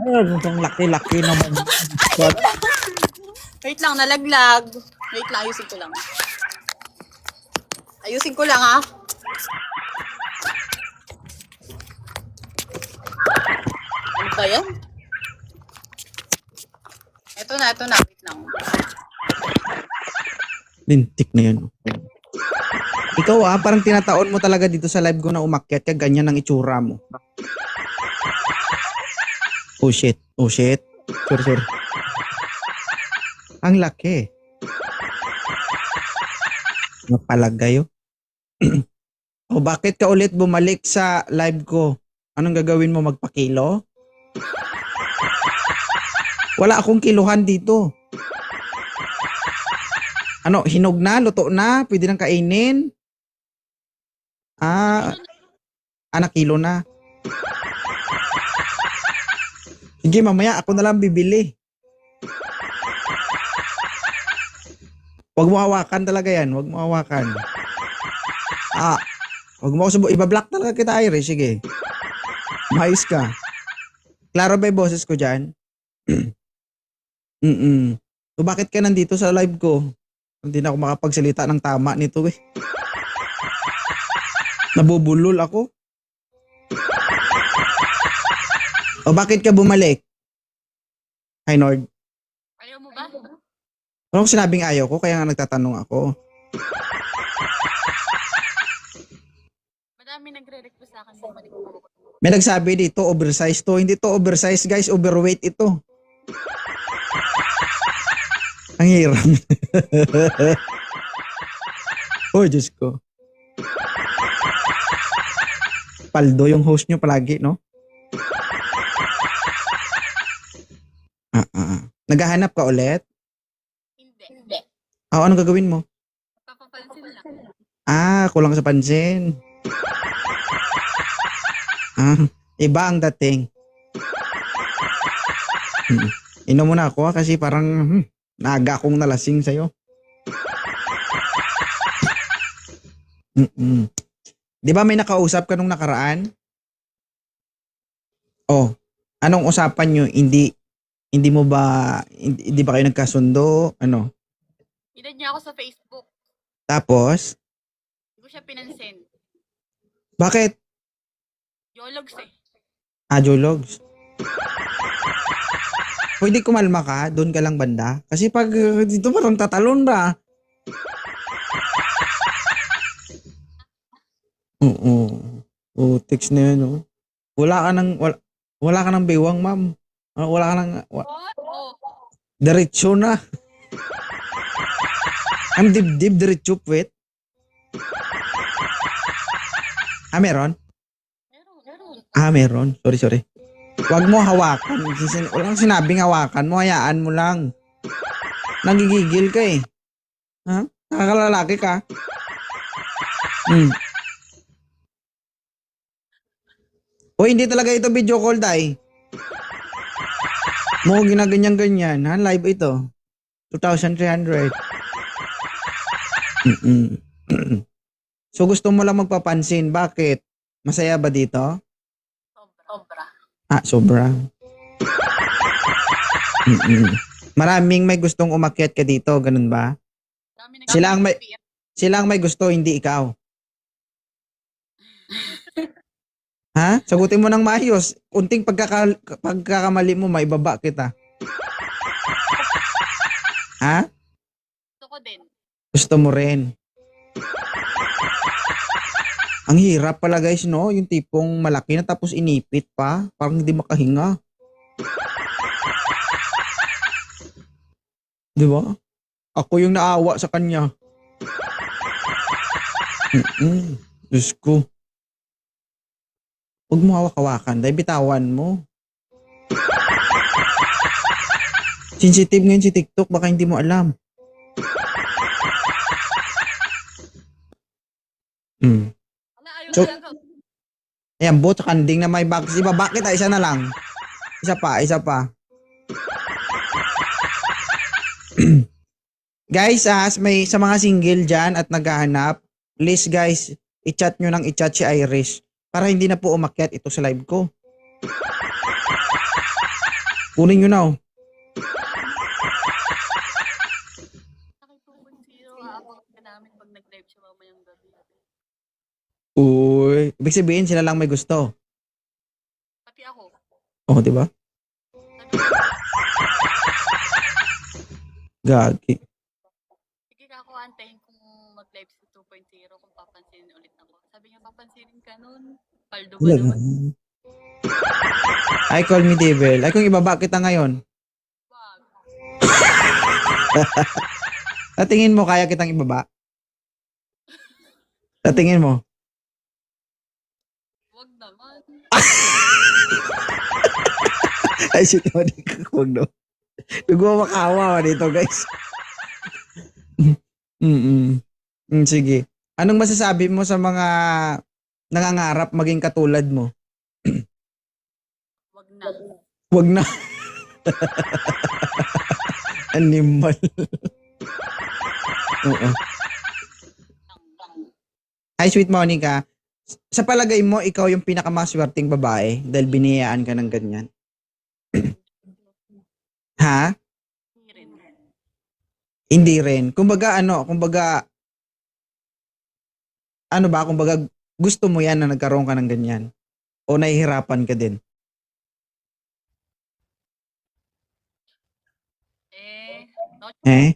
Itong laki-laki naman. Wait lang, nalaglag. Wait lang, ayusin ko lang. Ayusin ko lang, ha? Ano ba yan? Ito na. Wait lang. Lintik na yan. Ikaw parang tinataon mo talaga dito sa live ko na umakyat ka, ganyan ang itsura mo. Oh shit. Sorry. Ang laki. Napalagay oh. O bakit ka ulit bumalik sa live ko? Anong gagawin mo, magpakilo? Wala akong kiluhan dito. Ano, hinog na? Luto na? Pwede nang kainin? Nakilo na. Sige, mamaya ako na lang bibili. Huwag mo hawakan talaga yan. Huwag mo hawakan. Huwag mo ako ibablock talaga kita, Iris. Sige. Maayos ka. Klaro ba yung boses ko dyan? So bakit ka nandito sa live ko? Hindi na ako makapagsalita ng tama nito eh. Nabubulol ako. O bakit ka bumalik? Hi Nord. Ayaw mo ba? Ano kung sinabing ayaw ko, kaya nga nagtatanong ako. Madami nagre-request sa akin bumalik ko. May nagsabi dito, oversize to. Hindi to oversize guys, overweight ito. Ang hirap. Oh, Diyos ko. Paldo yung host nyo palagi, no? Naghahanap ka ulit? Hindi. Anong gagawin mo? Papapansin lang. Kulang sa pansin. Iba ang dating. Inom muna ako kasi parang naaga akong nalasing sa'yo. Di ba may nakausap ka nung nakaraan? Oh, anong usapan nyo? Hindi ba kayo nagkasundo? Ano? Inad niya ako sa Facebook. Tapos? Hindi ko siya pinansin. Bakit? Yologs eh. Jologs. Pwede kumalma ka? Doon ka lang banda? Kasi pag dito parang tatalon ba? Text na yun, oh. Wala ka ng bewang, ma'am. Wala ka ng... Diretso na. Ang dibdib, diretso, wait. Meron? Meron. Sorry. Huwag mo hawakan. Walang sinabing hawakan mo. Hayaan mo lang. Nagigigil ka eh. Nakakalalaki ka. Hindi talaga ito video call, Day. Mo ginaganyan-ganyan. Live ito. 2,300. So gusto mo lang magpapansin. Bakit? Masaya ba dito? Sobra. Sobra. Maraming may gustong umakyat ka dito, ganun ba? Sila ang may gusto, hindi ikaw. Sagutin mo ng maayos. Unting pagkakamali mo, maibaba kita. Gusto ko din. Gusto mo rin. Ang hirap pala guys, no? Yung tipong malaki na tapos inipit pa. Parang hindi makahinga. Di ba? Ako yung naawa sa kanya. Diyos ko. Huwag mo hawak-hawakan. Dahil bitawan mo. Sensitive ngayon si TikTok. Baka hindi mo alam. So, ayan, both kanding na may box. Iba, bakit? Isa na lang. Isa pa. Guys, may sa mga single dyan at naghahanap, please guys, i-chat nyo ng i-chat si Iris para hindi na po umakyat ito sa live ko. Kunin nyo na, oh. Akin 2.0, aabangan ka namin pag nag-live siya mamayang gabi. Uy. Ibig sabihin, sila lang may gusto. Pati ako. Oh, di ba? Sabi ko, Gagi. sige ka ako, antayin kung mag-live si 2.0 kung papansinin ulit ako. Sabi niya, papansinin ka nun. Paldo ba Talaga. naman? I call me devil. Ay, kung ibaba kita ngayon. Wag. Sa tingin mo, kaya kitang ibaba? Sa tingin mo? Wag naman. Ay, shit, huwag no. Nagwawakawa dito, guys. Sige. Anong masasabi mo sa mga nangangarap maging katulad mo? Wag na. Wag na. Animal. Oo. Hi, sweet Monica. Sa palagay mo, ikaw yung pinakamaswerteng babae dahil biniyayaan ka ng ganyan? Ha? Hindi rin. Hindi rin. Kumbaga, gusto mo yan na nagkaroon ka ng ganyan? O nahihirapan ka din? No, Eh?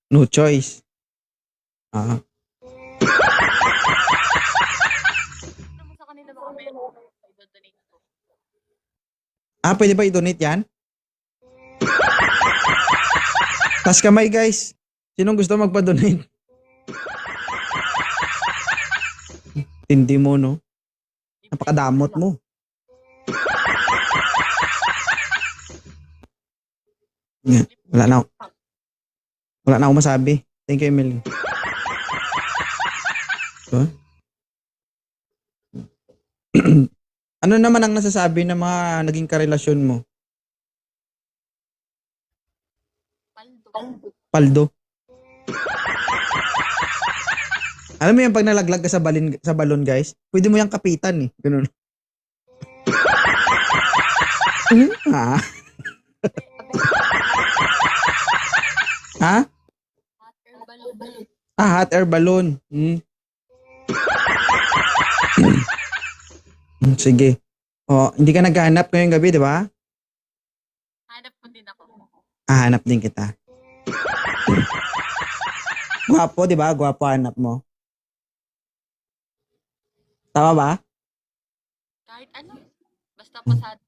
No choice. Ah. ano mo sa kanila baka meron. I-donate ko. Pwede ba i-donate yan? Tas kamay, guys. Sinong gusto magpa-donate? Hindi mo, no? Napakadamot mo. Yeah. Wala na akong masabi. Thank you, Emily. Huh? Ano naman ang nasasabi ng mga naging karelasyon mo? Paldo. Paldo. Alam mo yung pag nalaglag ka sa balon, guys, pwede mo yung kapitan eh. Ganun. Ha? Ha? Hot air balloon. Hot air balloon. Sige. Hindi ka naghahanap ngayong gabi, di ba? Hanap mo din ako. Hanap din kita. Gwapo, di ba? Gwapo hanap mo. Tama ba? Kahit ano. Basta pasado.